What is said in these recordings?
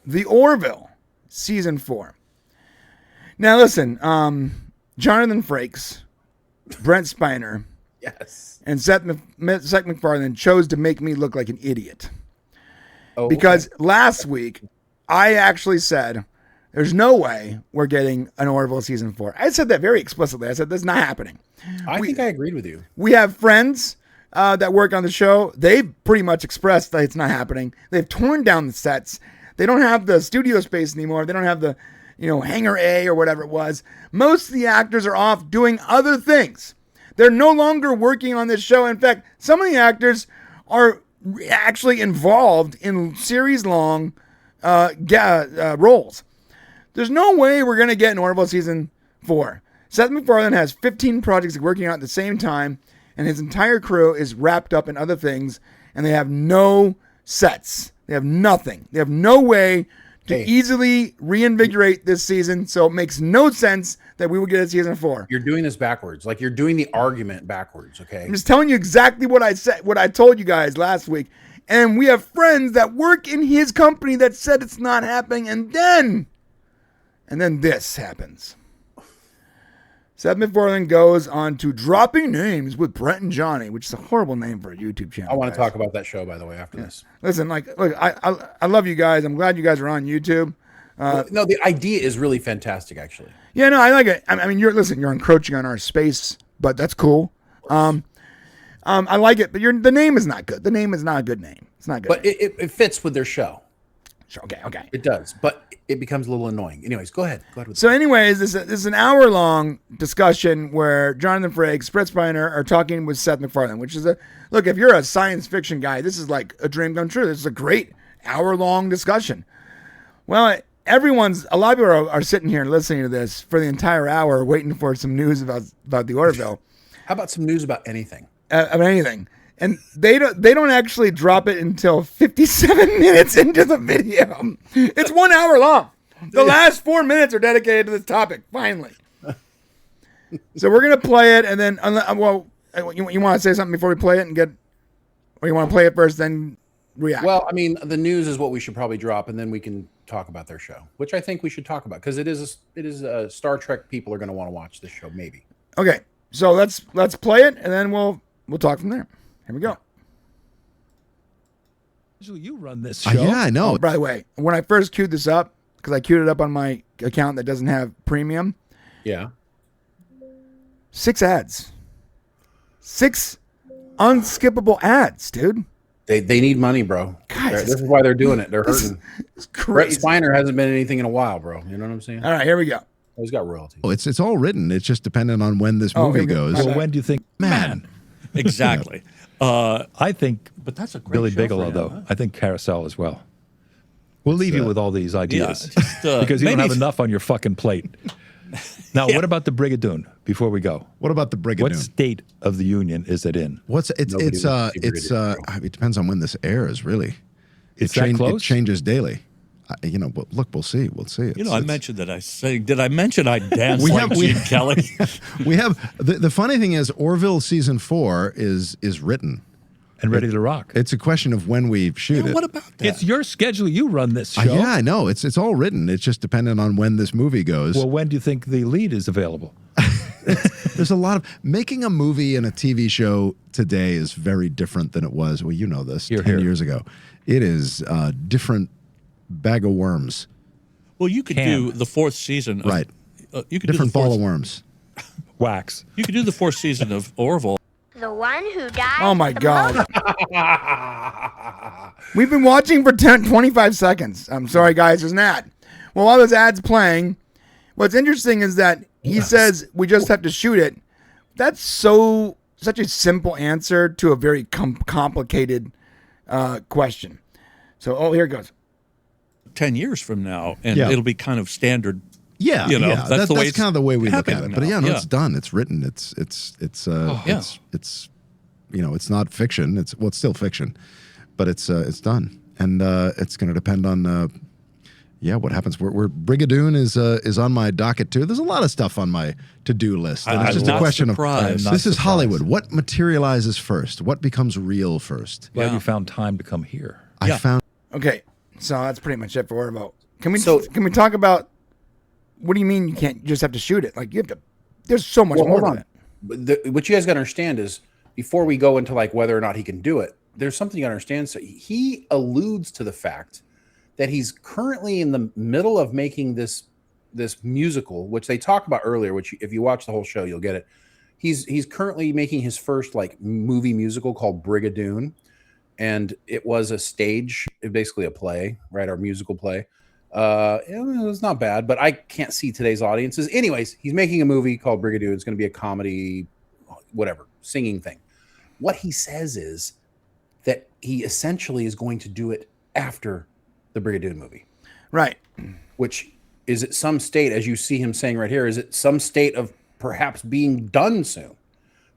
the Orville season 4. Now listen, Jonathan Frakes, Brent Spiner, Yes. and Seth MacFarlane chose to make me look like an idiot. Oh, Because last week, I actually said, there's no way we're getting an Orville season 4. I said that very explicitly. I said, that's not happening. I think I agreed with you. We have friends that work on the show. They've pretty much expressed that it's not happening. They've torn down the sets. They don't have the studio space anymore. They don't have the, hangar A or whatever it was. Most of the actors are off doing other things. They're no longer working on this show. In fact, some of the actors are actually involved in series-long roles. There's no way we're going to get an Orville season 4. Seth MacFarlane has 15 projects working out at the same time, and his entire crew is wrapped up in other things, and they have no sets. They have nothing. They have no way to easily reinvigorate this season, so it makes no sense that we would get a season 4. You're doing this backwards. Like, you're doing the argument backwards, okay? I'm just telling you exactly what I said, what I told you guys last week. And we have friends that work in his company that said it's not happening, and then this happens. Seth MacFarlane goes on to Dropping Names with Brent and Johnny, which is a horrible name for a YouTube channel. I want to talk about that show, by the way, after this. Listen, look, I love you guys. I'm glad you guys are on YouTube. No, the idea is really fantastic, actually. Yeah, no, I like it. I mean, you're encroaching on our space, but that's cool. I like it, but the name is not good. The name is not a good name. It's not good. But it fits with their show. Sure, okay. It does, but it becomes a little annoying. Anyways, go ahead. So anyways, this is an hour-long discussion where Jonathan Frakes, Brett Spiner are talking with Seth MacFarlane, which is look, if you're a science fiction guy, this is like a dream come true. This is a great hour-long discussion. Well, a lot of people are sitting here listening to this for the entire hour waiting for some news about the Orville. How about some news about anything? Of anything. And they don't actually drop it until 57 minutes into the video. It's 1 hour long. The last 4 minutes are dedicated to this topic, finally. So we're going to play it, and then, you want to say something before we play it or you want to play it first, then react? Well, I mean, the news is what we should probably drop, and then we can talk about their show, which I think we should talk about, because it is Star Trek people are going to want to watch this show, maybe. Okay, so let's play it, and then we'll talk from there. Here we go. Usually you run this show. Yeah, I know. Oh, by the way, when I first queued this up, because I queued it up on my account that doesn't have premium. Yeah. 6 ads. 6 unskippable ads, dude. They need money, bro. Guys, this is why they're doing it. They're hurting. It's Brett crazy. Spiner hasn't been anything in a while, bro. You know what I'm saying? All right, here we go. Oh, he's got royalties. Oh, it's all written. It's just dependent on when this movie goes. Well, when do you think? Man. Exactly. I think, But that's a great Billy show Bigelow, for him, though. huh? I think Carousel as well. We'll leave you with all these ideas just, because you don't maybe- have enough on your fucking plate. Now, what about the Brigadoon? Before we go, What about the Brigadoon? what state of the union is it in? It depends on when this airs, really. It's that It close? changes daily. But look, we'll see. We'll see. I mentioned that. Did I mention I dance We like have- Gene Kelly? We have the funny thing is Orville season 4 is written And ready to rock. It's a question of when we shoot it. What about that? It's your schedule. You run this show. Yeah, I know. It's all written. It's just dependent on when this movie goes. Well, when do you think the lead is available? There's a lot of making a movie and a TV show today is very different than it was. Well, you know this, 10 years ago. It is a different bag of worms. Well, you could do the 4th season. Of, Right. You could Different do the ball 4th, of worms. Wax. You could do the 4th season of Orville. The one who died. Oh my the God. most- We've been watching for 25 seconds. I'm sorry, guys. There's not. Well, while this ad's playing, what's interesting is that he says we just have to shoot it. That's such a simple answer to a very complicated question. So, here it goes. 10 years from now, and Yeah. it'll be kind of standard. Yeah, You know, yeah. that's the way kind of the way we look at happening it. But now. yeah, Yeah. it's done. It's written. It's it's not fiction. It's still fiction, but it's done, and it's going to depend on what happens. We're Brigadoon is on my docket too. There's a lot of stuff on my to-do list, and I'm it's just a not question surprised. of this is Hollywood. What materializes first? What becomes real first? Glad Yeah. you found time to come here. I found. Okay. So that's pretty much it for Orville. Can we So- can we talk about what do you mean you can't just have to shoot it? Like you have to. There's so much more to it. But what you guys got to understand is before we go into like whether or not he can do it, there's something you got to understand. So he alludes to the fact that he's currently in the middle of making this musical, which they talked about earlier. Which if you watch the whole show, you'll get it. He's currently making his first like movie musical called Brigadoon, and it was a stage, basically a play, right? Our musical play. It was not bad, but I can't see today's audiences. Anyways, he's making a movie called Brigadoon. It's going to be a comedy, whatever, singing thing. What he says is that he essentially is going to do it after the Brigadoon movie, Right. which is at some state, as you see him saying right here, is it some state of perhaps being done soon,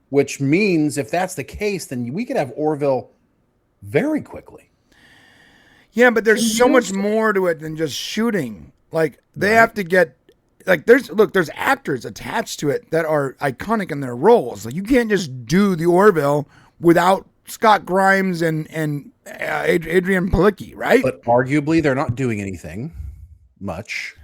which means if that's the case, then we could have Orville very quickly. Yeah, but there's so much more to it than just shooting. Like they have to get like there's actors attached to it that are iconic in their roles. Like you can't just do the Orville without Scott Grimes and Adrian Palicki, right? But arguably, they're not doing anything much.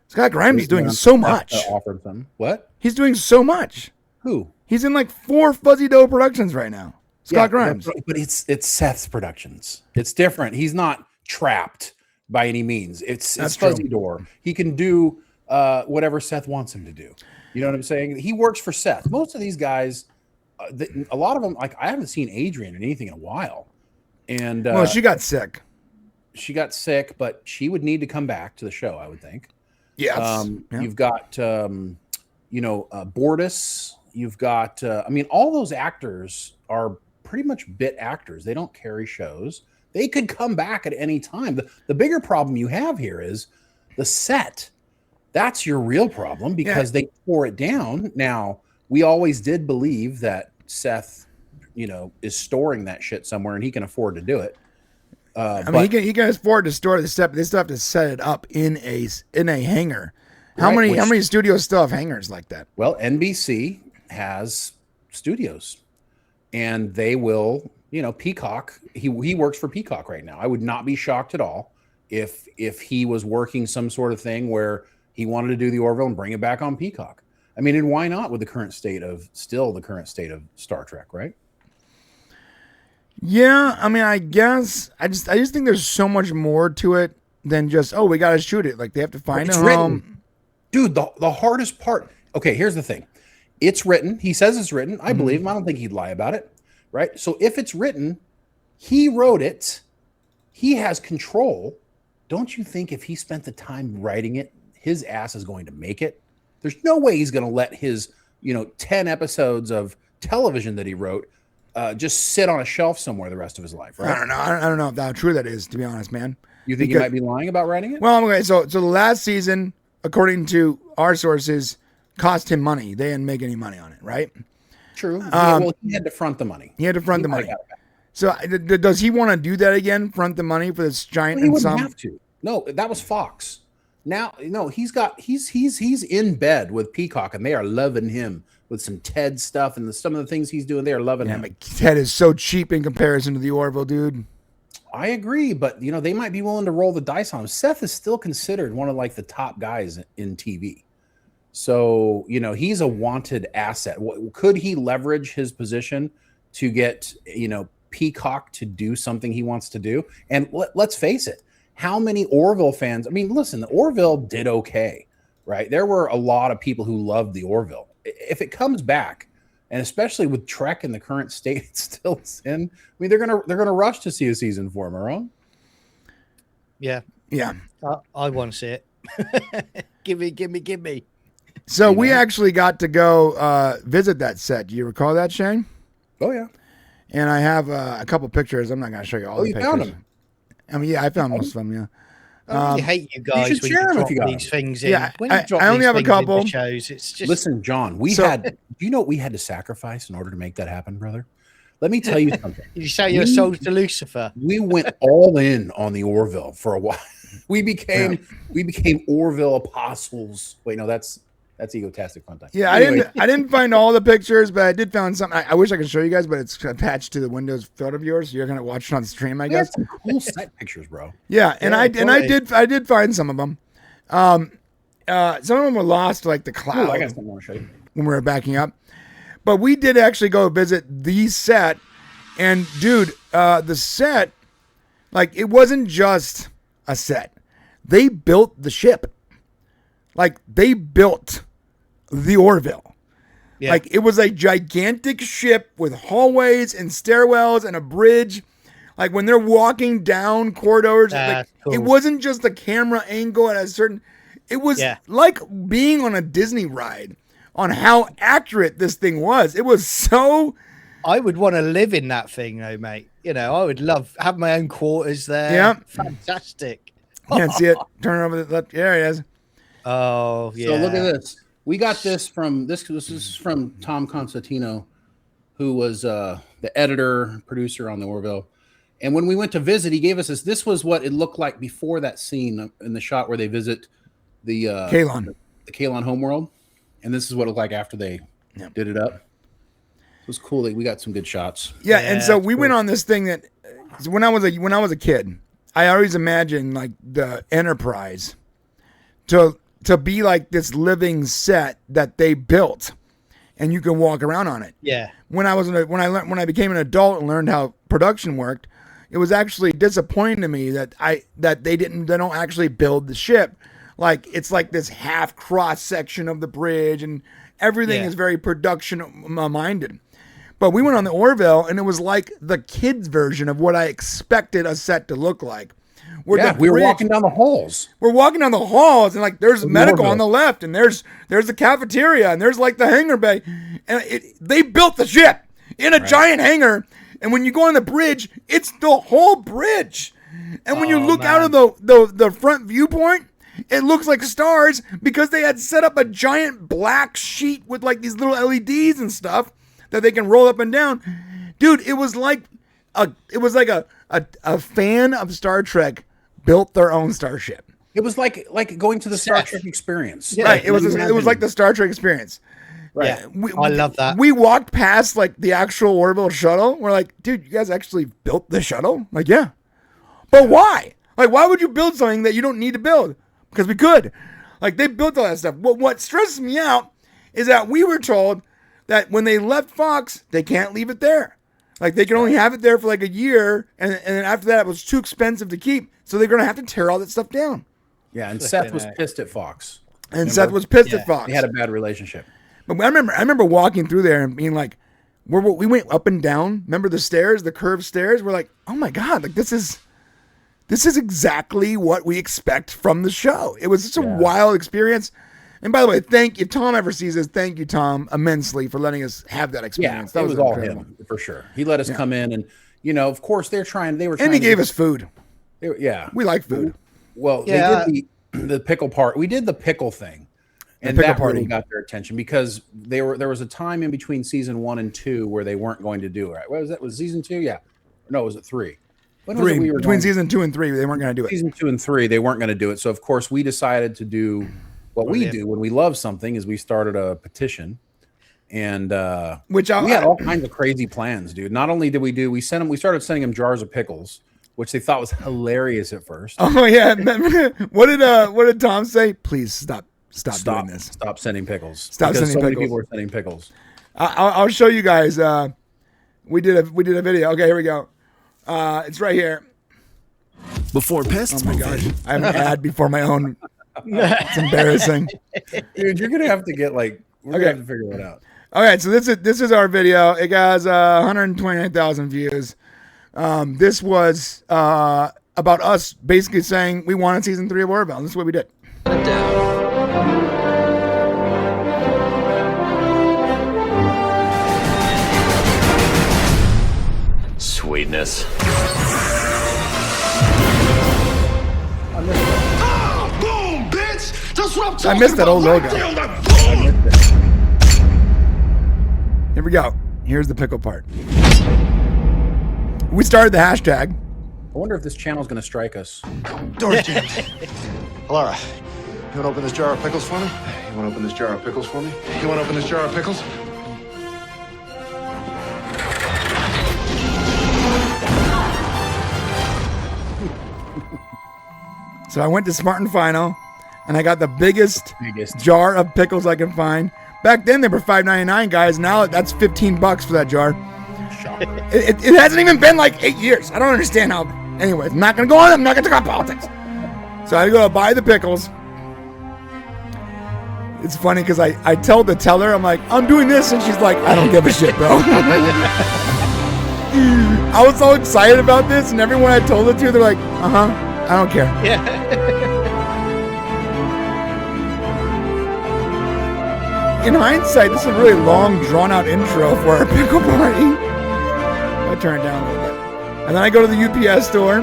Scott Grimes is doing so much. Offered them what? He's doing so much. Who? He's in like 4 Fuzzy Dough productions right now. Scott Grimes. But it's Seth's Productions. It's different. He's not trapped by any means. It's Fuzzy Door. He can do whatever Seth wants him to do. You know what I'm saying? He works for Seth. Most of these guys, a lot of them, like I haven't seen Adrian in anything in a while. And Well, she got sick. She got sick, but she would need to come back to the show, I would think. Yes. You've got, Bortus. You've got, all those actors are pretty much bit actors. They don't carry shows. They could come back at any time. The bigger problem you have here is the set. That's your real problem because they tore it down. Now, we always did believe that Seth, is storing that shit somewhere and he can afford to do it. He can afford to store the set, but they still have to set it up in a hangar. How many studios still have hangars like that? Well, NBC has studios, and they will, Peacock. He works for Peacock right now. I would not be shocked at all if he was working some sort of thing where he wanted to do the Orville and bring it back on Peacock. I mean, and why not with the current state of Star Trek, right? Yeah, I mean, I guess I just think there's so much more to it than just we got to shoot it. Like they have to find a home. Dude, the hardest part. Okay, here's the thing. It's written. He says it's written. I believe him. I don't think he'd lie about it. Right? So if it's written, he wrote it. He has control. Don't you think if he spent the time writing it, his ass is going to make it? There's no way he's going to let his, 10 episodes of television that he wrote just sit on a shelf somewhere the rest of his life, right? I don't know. I don't know how true that is, to be honest, man. You think he might be lying about writing it? Well, okay. So the last season, according to our sources, cost him money. They didn't make any money on it, right? True. He had to front the money. He had to front the money. So does he want to do that again? Front the money for this giant? He wouldn't have to. No, that was Fox. Now, he's in bed with Peacock, and they are loving him with some Ted stuff and some of the things he's doing. They are loving him. But Ted is so cheap in comparison to the Orville, dude. I agree, but they might be willing to roll the dice on him. Seth is still considered one of like the top guys in TV. So, he's a wanted asset. Could he leverage his position to get, Peacock to do something he wants to do? And let's face it, how many Orville fans? I mean, listen, the Orville did okay, right? There were a lot of people who loved the Orville. If it comes back, and especially with Trek in the current state it's still in, I mean, they're gonna rush to see a season 4. Am I wrong? Yeah. I want to see it. Give me. So we actually got to go visit that set. Do you recall that, Shane? Oh yeah. And I have a couple pictures. I'm not going to show you all the pictures. Found them. I mean, yeah, I found most of them. Yeah. I hate you guys should when share you 'em drop if you got these things in. Yeah, When you drop I only these have a things into couple. shows. It's just Listen, John, do you know what we had to sacrifice in order to make that happen, brother? Let me tell you something. Did you say your soul's to Lucifer? We went all in on the Orville for a while. We became Orville apostles. Wait, no, that's That's egotastic fun time. Yeah, Anyway. I didn't find all the pictures, but I did find something. I wish I could show you guys, but it's attached to the Windows photo of yours. So you're gonna watch it on stream, I We had guess. some cool set pictures, bro. Yeah, and Yeah, I did find some of them. Some of them were lost like the cloud Ooh, I got something I want to show you. when we were backing up. But we did actually go visit the set, and dude, the set, like it wasn't just a set. They built the ship. Like they built the Orville. Yeah. Like it was a gigantic ship with hallways and stairwells and a bridge. Like when they're walking down corridors, like, That's cool. it wasn't just the camera angle at a certain. It was like being on a Disney ride on how accurate this thing was. It was so. I would want to live in that thing, though, mate. You know, I would have my own quarters there. Yeah. Fantastic. Can't see it. Turn over the left. There it is. Oh, yeah. So look at this. We got this from this is from Tom Constantino, who was the editor, producer on the Orville. And when we went to visit, he gave us this. This was what it looked like before that scene in the shot where they visit the Kalon. the Kalon homeworld. And this is what it looked like after they did it up. It was cool that we got some good shots. Yeah, and so that's we went on this thing that when I was a kid, I always imagined like the Enterprise to be like this living set that they built, and you can walk around on it. Yeah. When I became an adult and learned how production worked, it was actually disappointing to me that they don't actually build the ship. Like it's like this half cross section of the bridge, and everything is very production minded. But we went on the Orville, and it was like the kids' version of what I expected a set to look like. We were walking down the halls. We're walking down the halls, and like there's medical Orville. on the left, and there's the cafeteria, and there's like the hangar bay, and they built the ship in a giant hangar. And when you go on the bridge, it's the whole bridge. And when you look out of the front viewpoint, it looks like stars because they had set up a giant black sheet with like these little LEDs and stuff that they can roll up and down. Dude, it was like a fan of Star Trek built their own starship. It was like going to the Star Trek experience. Yeah. Right. It was like the Star Trek experience. Right. Yeah. I love that. We walked past like the actual Orville shuttle. We're like, dude, you guys actually built the shuttle? Like, yeah. But why? Like, why would you build something that you don't need to build? Because we could. Like, they built all that stuff. What stresses me out is that we were told that when they left Fox, they can't leave it there. Like, they can only have it there for like a year, and then after that, it was too expensive to keep. So they're going to have to tear all that stuff down. Yeah, and Seth was pissed at Fox. And Seth was pissed at Fox. They had a bad relationship. But I remember walking through there and being like, we went up and down. Remember the stairs, the curved stairs? We're like, oh my God, like this is exactly what we expect from the show. It was such a wild experience. And by the way, thank you, Tom ever sees this. Thank you, Tom, immensely for letting us have that experience. Yeah, That it was all incredible. him for sure. He let us come in, and of course, they were trying. And he gave us food. We like food. Well, Yeah. they did the pickle part. We did the pickle thing, and pickle that party really got their attention because there was a time in between season 1 and 2 where they weren't going to do it. Right? What was that? Was season 2? Yeah. No, was it 3? When was it we were Between going? season 2 and 3, they weren't going to do it. Season 2 and 3, they weren't going to do it. So of course, we decided to do what we do when we love something. Is we started a petition. And we had all kinds of crazy plans, dude. Not only did we started sending them jars of pickles, which they thought was hilarious at first. Oh yeah, what did Tom say? Please stop doing this. Stop sending pickles. Stop because sending so many pickles. people were sending pickles. I'll show you guys. We did a video. Okay, here we go. It's right here. Before pests Oh my move gosh, in, I have an ad before my own. It's embarrassing. Dude, you're gonna have to get we're gonna have to figure that out. Okay, so this is our video. It has 129,000 views. This was about us basically saying we wanted season 3 of Orville. This is what we did. Sweetness. boom, bitch. That's what I'm talking I missed that old logo. Here we go. Here's the pickle part. We started the hashtag. I wonder if this channel is gonna strike us. Door jammed. Laura, You want to open this jar of pickles for me? You want to open this jar of pickles for me? You want to open this jar of pickles? So I went to Smart and Final, and I got the biggest jar of pickles I can find. Back then they were $5.99, guys. Now that's $15 for that jar. It hasn't even been like 8 years. I don't understand how. Anyways, I'm not gonna go on. I'm not gonna talk about politics. So I go to buy the pickles. It's funny because I tell the teller, I'm like, I'm doing this, and she's like, I don't give a shit, bro. I was so excited about this, and everyone I told it to, they're like, I don't care. Yeah. In hindsight, this is a really long, drawn-out intro for our pickle party. I turn it down a little bit. And then I go to the UPS store,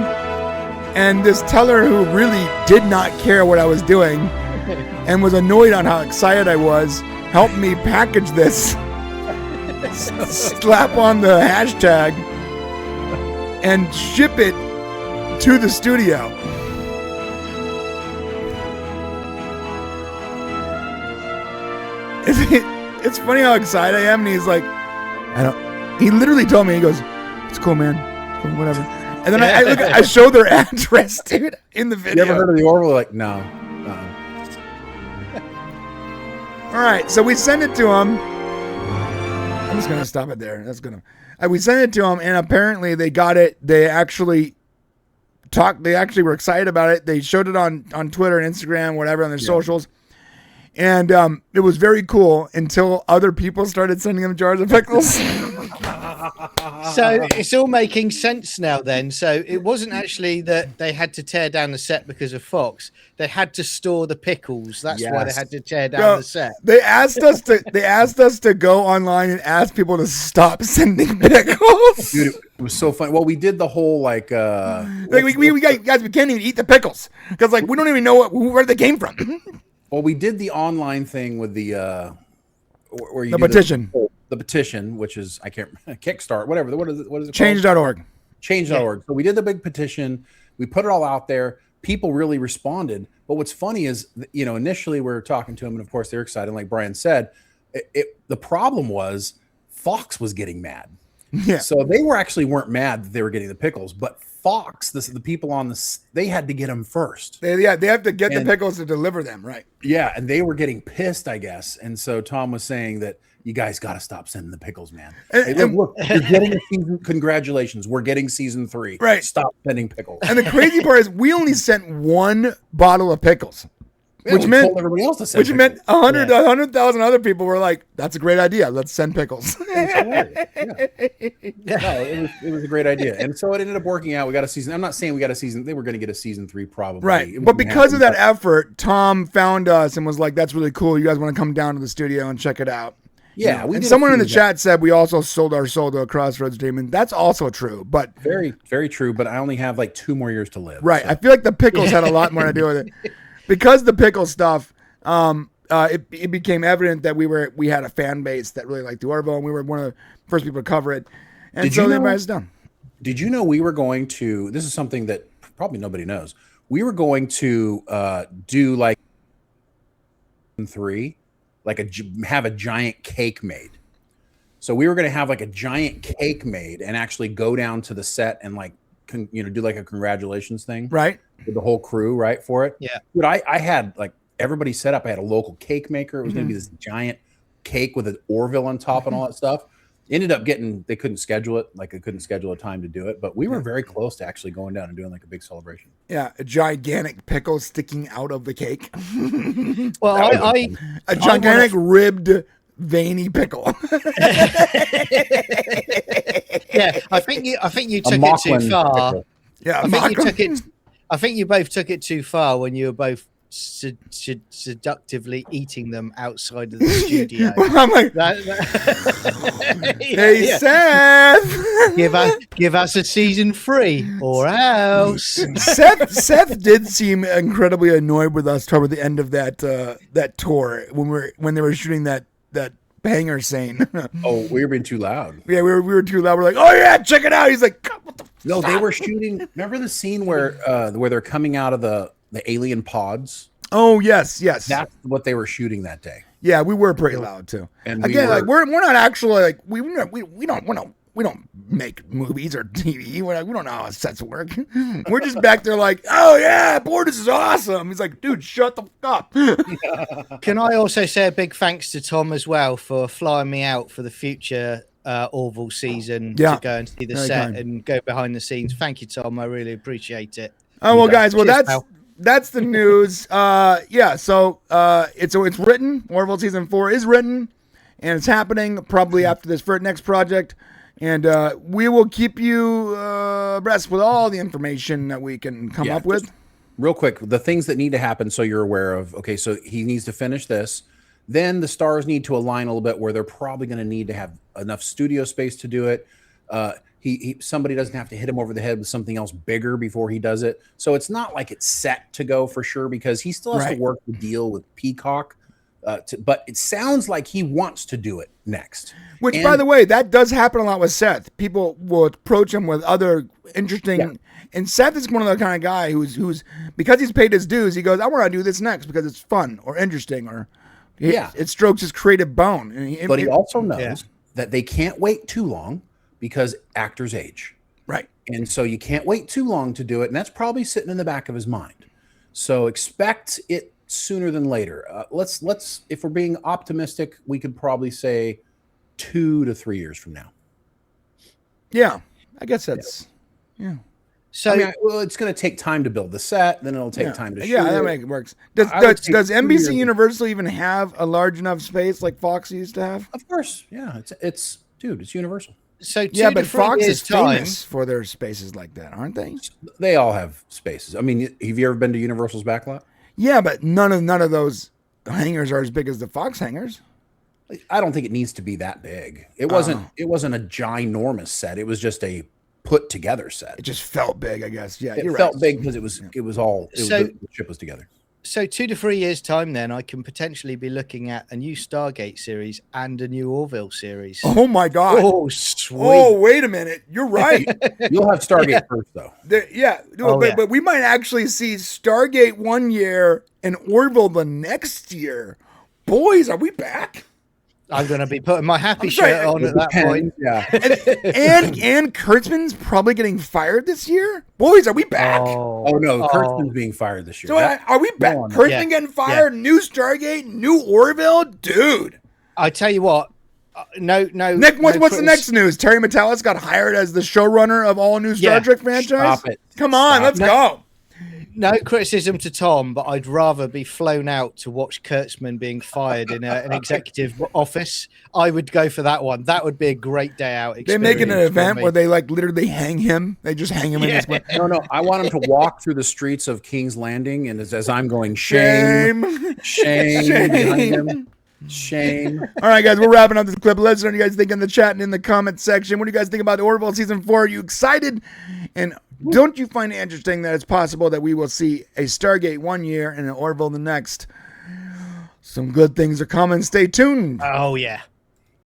and this teller who really did not care what I was doing and was annoyed on how excited I was helped me package this, slap on the hashtag, and ship it to the studio. It's funny how excited I am, and he's like, he literally told me, he goes, it's cool, man, it's cool, whatever. And then I show their address, dude, in the video. You ever heard of the Orville? Like, no. All right, so we send it to him. I'm just gonna stop it there. We sent it to him, and apparently they got it. They actually were excited about it. They showed it on Twitter and Instagram, whatever, on their socials. And it was very cool until other people started sending them jars of pickles. So it's all making sense now then. So it wasn't actually that they had to tear down the set because of Fox. They had to store the pickles. That's why they had to tear down the set. They asked us to go online and ask people to stop sending pickles. Dude, it was so fun. Well, we did the whole we can't even eat the pickles because we don't even know where they came from. Well, we did the online thing with the where you the do petition. The petition, which is Kickstart, whatever. What is it? Change.org. Change.org. So we did the big petition. We put it all out there. People really responded. But what's funny is, initially we were talking to them, and of course they're excited. Like Brian said, the problem was Fox was getting mad. Yeah. So they weren't mad that they were getting the pickles, but Fox, the people on they had to get them first. They have to get the pickles to deliver them, right? Yeah, and they were getting pissed, I guess. And so Tom was saying that you guys got to stop sending the pickles, man. Look, you're getting a season. Congratulations, we're getting season 3. Right. Stop sending pickles. And the crazy part is, we only sent 1 bottle of pickles. Which meant everybody else to send. Which meant 100,000 other people were like, "That's a great idea. Let's send pickles." No, it was a great idea, and so it ended up working out. We got a season. I'm not saying we got a season. They were going to get a season 3 probably, right? But because of that effort, Tom found us and was like, "That's really cool. You guys want to come down to the studio and check it out?" Yeah, and someone in the chat said we also sold our soul to a Crossroads Demon. That's also true, but very, very true. But I only have 2 more years to live. Right. So. I feel like the pickles had a lot more to do with it. Because the pickle stuff, it became evident that we had a fan base that really liked the Orville, and we were one of the first people to cover it. And so they invited us down. Did you know we were going to? This is something that probably nobody knows. We were going to do 3, have a giant cake made. So we were going to have a giant cake made and actually go down to the set and do a congratulations thing, right? With the whole crew, right, for it. Yeah. But I had everybody set up. I had a local cake maker. It was going to be this giant cake with an Orville on top and all that stuff. Ended up they couldn't schedule it. They couldn't schedule a time to do it, but we were very close to actually going down and doing a big celebration. Yeah. A gigantic pickle sticking out of the cake. Well, a gigantic ribbed veiny pickle. Yeah, I think you took it too far. Pickle. Yeah, I think you both took it too far when you were both seductively eating them outside of the studio. I'm like, hey, Seth, give us a season 3 or else. Seth did seem incredibly annoyed with us toward the end of that tour when they were shooting that banger scene. Oh, we were being too loud. Yeah, we were too loud. We're like, oh yeah, check it out. He's like, God, what the No, they were shooting. Remember the scene where they're coming out of the alien pods? Oh yes, yes. That's what they were shooting that day. Yeah, we were pretty loud too. And we again, were- like we're not actually like we don't make movies or TV. We don't know how sets work. We're just back there like, oh yeah, Borders is awesome. He's like, dude, shut the fuck up. Can I also say a big thanks to Tom as well for flying me out for the future Orville season Yeah. to go and see the Very set kind. and go behind the scenes. Thank you, Tom. I really appreciate it. Oh well, guys. Well, Cheers, pal. that's the news. Yeah. So it's written. Orville season 4 is written, and it's happening probably after this next project. And we will keep you abreast with all the information that we can come up with. just real quick, the things that need to happen so you're aware of. Okay, so he needs to finish this. Then the stars need to align a little bit where they're probably going to need to have enough studio space to do it. Somebody doesn't have to hit him over the head with something else bigger before he does it. So it's not like it's set to go for sure because he still has to work the deal with Peacock. But it sounds like he wants to do it next. Which, by the way, that does happen a lot with Seth. People will approach him with other interesting, and Seth is one of the kind of guy who's because he's paid his dues. He goes, "I want to do this next because it's fun or interesting or it strokes his creative bone." And But he also knows that they can't wait too long because actors age. Right. And so you can't wait too long to do it. And that's probably sitting in the back of his mind. So expect it sooner than later. Let's if we're being optimistic, we could probably say 2 to 3 years from now. Yeah, I guess that's So I mean, it's going to take time to build the set, then it'll take time to shoot. Yeah, that it. makes it works. Does I would say 2 NBC years. Universal even have a large enough space like Fox used to have? Of course, yeah. It's Universal. so 2 Yeah, to but 3 Fox years is time. famous for their spaces like that, aren't they? They all have spaces. I mean, have you ever been to Universal's backlot? Yeah, but none of those hangars are as big as the Fox hangars. I don't think it needs to be that big. It wasn't. It wasn't a ginormous set. It was just a put together set. It just felt big, I guess. Yeah, It you're felt right. big because it was all. So- The ship was together. So 2 to 3 years time, then I can potentially be looking at a new Stargate series and a new Orville series. Oh my god! Oh, sweet. Oh, wait a minute. You're right. You'll have Stargate first, though. But we might actually see Stargate one year and Orville the next year. Boys, are we back? I'm going to be putting my happy sorry, shirt on at that point. Yeah. And Kurtzman's probably getting fired this year. Boys, are we back? Oh no, Kurtzman's being fired this year. So are we back? on. Kurtzman Yeah. getting fired? New Stargate? New Orville? Dude. I tell you what, no. Nick, what's no the next news? Terry Matalas got hired as the showrunner of all new Star Yeah. Trek franchise? Stop it. Come on, let's go. No criticism to Tom, but I'd rather be flown out to watch Kurtzman being fired in an executive office. I would go for that one. That would be a great day out. They're making an experience for event me. where they like literally hang him. They just hang him in this. No. I want him to walk through the streets of King's Landing, and as I'm going, shame, Shame. behind him, shame. All right, guys, we're wrapping up this clip. Let us know what you guys think in the chat and in the comment section. What do you guys think about Orville season 4? Are you excited? And don't you find it interesting that it's possible that we will see a Stargate one year and an Orville the next? Some good things are coming. Stay tuned. Oh, yeah.